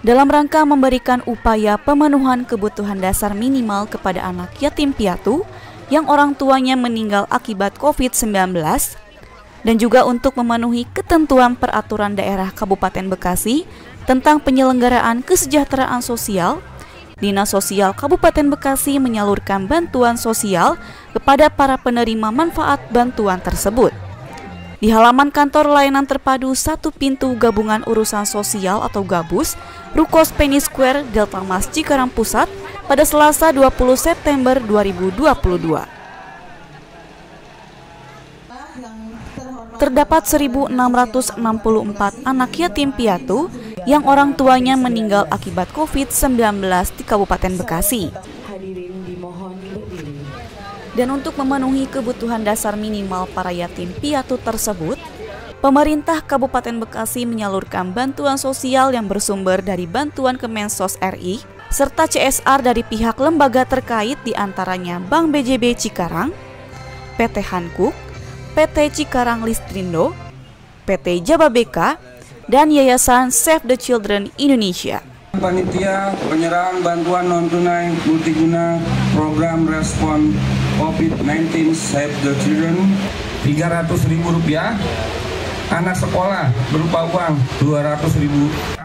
dalam rangka memberikan upaya pemenuhan kebutuhan dasar minimal kepada anak yatim piatu yang orang tuanya meninggal akibat COVID-19 dan juga untuk memenuhi ketentuan peraturan daerah Kabupaten Bekasi tentang penyelenggaraan kesejahteraan sosial. Dinas Sosial Kabupaten Bekasi menyalurkan bantuan sosial kepada para penerima manfaat bantuan tersebut. Di halaman kantor layanan terpadu satu pintu Gabungan Urusan Sosial atau Gabus, Rukos Penny Square, Delta Mas Cikarang Pusat, pada Selasa 20 September 2022. Terdapat 1.664 anak yatim piatu yang orang tuanya meninggal akibat COVID-19 di Kabupaten Bekasi. Dan untuk memenuhi kebutuhan dasar minimal para yatim piatu tersebut, pemerintah Kabupaten Bekasi menyalurkan bantuan sosial yang bersumber dari bantuan Kemensos RI, serta CSR dari pihak lembaga terkait diantaranya Bank BJB Cikarang, PT Hankuk, PT Cikarang Listrindo, PT Jababeka, dan Yayasan Save the Children Indonesia. Panitia penyerahan bantuan non-tunai multiguna program respon COVID-19 Save the Children Rp300.000, anak sekolah berupa uang Rp200.000.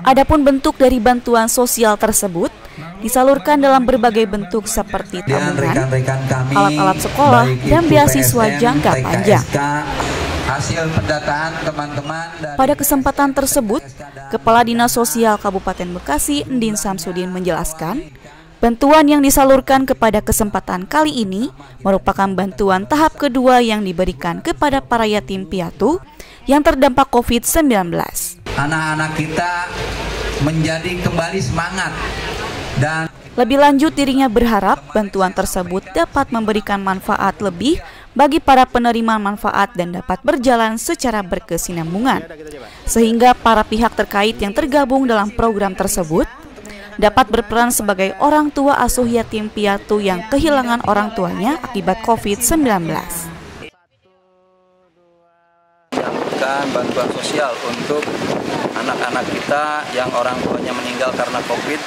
Adapun bentuk dari bantuan sosial tersebut disalurkan dalam berbagai bentuk seperti tabungan, alat-alat sekolah, dan beasiswa jangka panjang. Hasil pendataan teman-teman. Pada kesempatan tersebut, Kepala Dinas Sosial Kabupaten Bekasi, Endin Samsudin, menjelaskan, bantuan yang disalurkan kepada kesempatan kali ini merupakan bantuan tahap kedua yang diberikan kepada para yatim piatu yang terdampak COVID-19. Anak-anak kita menjadi kembali semangat dan lebih lanjut dirinya berharap bantuan tersebut dapat memberikan manfaat lebih bagi para penerima manfaat dan dapat berjalan secara berkesinambungan, sehingga para pihak terkait yang tergabung dalam program tersebut dapat berperan sebagai orang tua asuh yatim piatu yang kehilangan orang tuanya akibat COVID-19. Bantuan sosial untuk anak-anak kita yang orang tuanya meninggal karena COVID,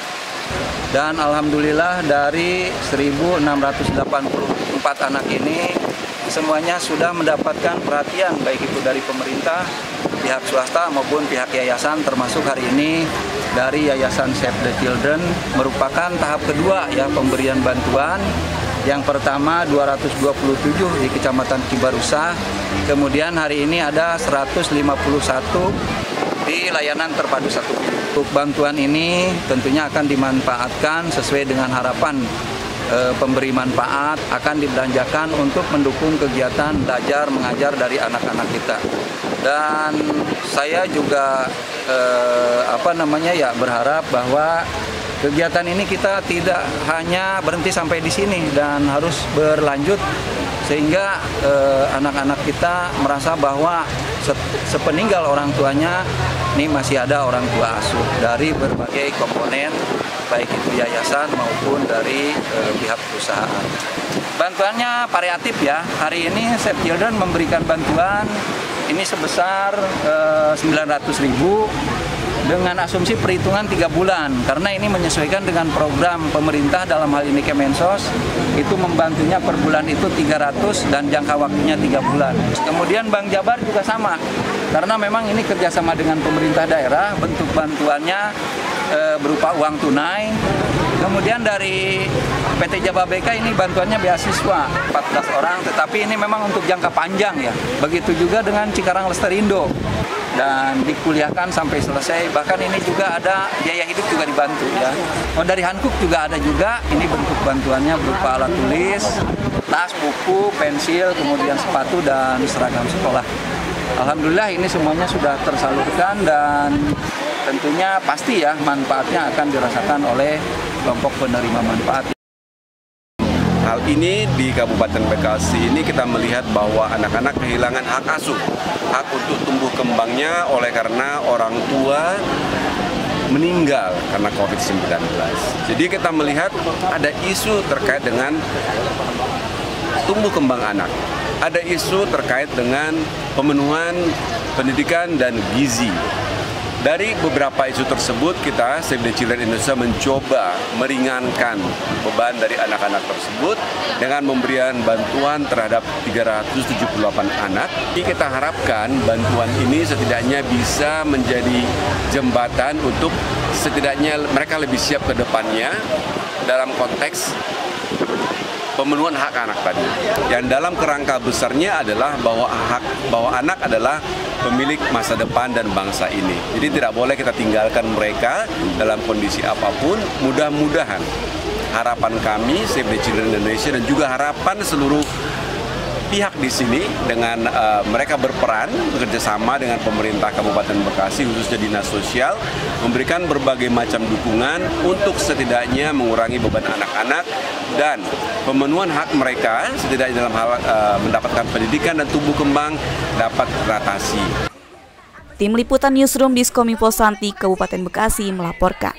dan alhamdulillah dari 1.684 anak ini semuanya sudah mendapatkan perhatian baik itu dari pemerintah, pihak swasta maupun pihak yayasan, termasuk hari ini dari Yayasan Save the Children merupakan tahap kedua ya pemberian bantuan. Yang pertama 227 di Kecamatan Cibarusah, kemudian hari ini ada 151 di layanan terpadu satu. Untuk bantuan ini tentunya akan dimanfaatkan sesuai dengan harapan pemberi manfaat, akan dibelanjakan untuk mendukung kegiatan belajar mengajar dari anak-anak kita. Dan saya juga berharap bahwa kegiatan ini kita tidak hanya berhenti sampai di sini dan harus berlanjut sehingga anak-anak kita merasa bahwa sepeninggal orang tuanya ini masih ada orang tua asuh dari berbagai komponen baik itu yayasan maupun dari pihak perusahaan. Bantuannya variatif ya. Hari ini Save Children memberikan bantuan ini sebesar 900.000 dengan asumsi perhitungan 3 bulan, karena ini menyesuaikan dengan program pemerintah dalam hal ini Kemensos, itu membantunya per bulan itu 300 dan jangka waktunya 3 bulan. Kemudian Bank Jabar juga sama, karena memang ini kerjasama dengan pemerintah daerah, bentuk bantuannya berupa uang tunai. Kemudian dari PT Jababeka ini bantuannya beasiswa 14 orang, tetapi ini memang untuk jangka panjang ya. Begitu juga dengan Cikarang Listrindo, dan dikuliahkan sampai selesai. Bahkan ini juga ada biaya hidup juga dibantu ya. Oh, dari Hankuk juga ada juga. Ini bentuk bantuannya berupa alat tulis, tas, buku, pensil, kemudian sepatu dan seragam sekolah. Alhamdulillah ini semuanya sudah tersalurkan dan tentunya pasti ya manfaatnya akan dirasakan oleh kelompok penerima manfaat. Hal ini di Kabupaten Bekasi ini kita melihat bahwa anak-anak kehilangan hak asuh, hak untuk tumbuh kembangnya oleh karena orang tua meninggal karena COVID-19. Jadi kita melihat ada isu terkait dengan tumbuh kembang anak, ada isu terkait dengan pemenuhan pendidikan dan gizi. Dari beberapa isu tersebut, kita Save the Children Indonesia mencoba meringankan beban dari anak-anak tersebut dengan memberikan bantuan terhadap 378 anak. Jadi kita harapkan bantuan ini setidaknya bisa menjadi jembatan untuk setidaknya mereka lebih siap ke depannya dalam konteks pemenuhan hak anak tadi. Yang dalam kerangka besarnya adalah bahwa anak adalah pemilik masa depan dan bangsa ini. Jadi tidak boleh kita tinggalkan mereka dalam kondisi apapun. Mudah-mudahan harapan kami Save the Children Indonesia dan juga harapan seluruh pihak di sini dengan mereka berperan bekerjasama dengan pemerintah Kabupaten Bekasi khususnya Dinas Sosial memberikan berbagai macam dukungan untuk setidaknya mengurangi beban anak-anak dan pemenuhan hak mereka setidaknya dalam hal mendapatkan pendidikan dan tumbuh kembang dapat teratasi. Tim Liputan Newsroom Diskominfo Santi Kabupaten Bekasi melaporkan.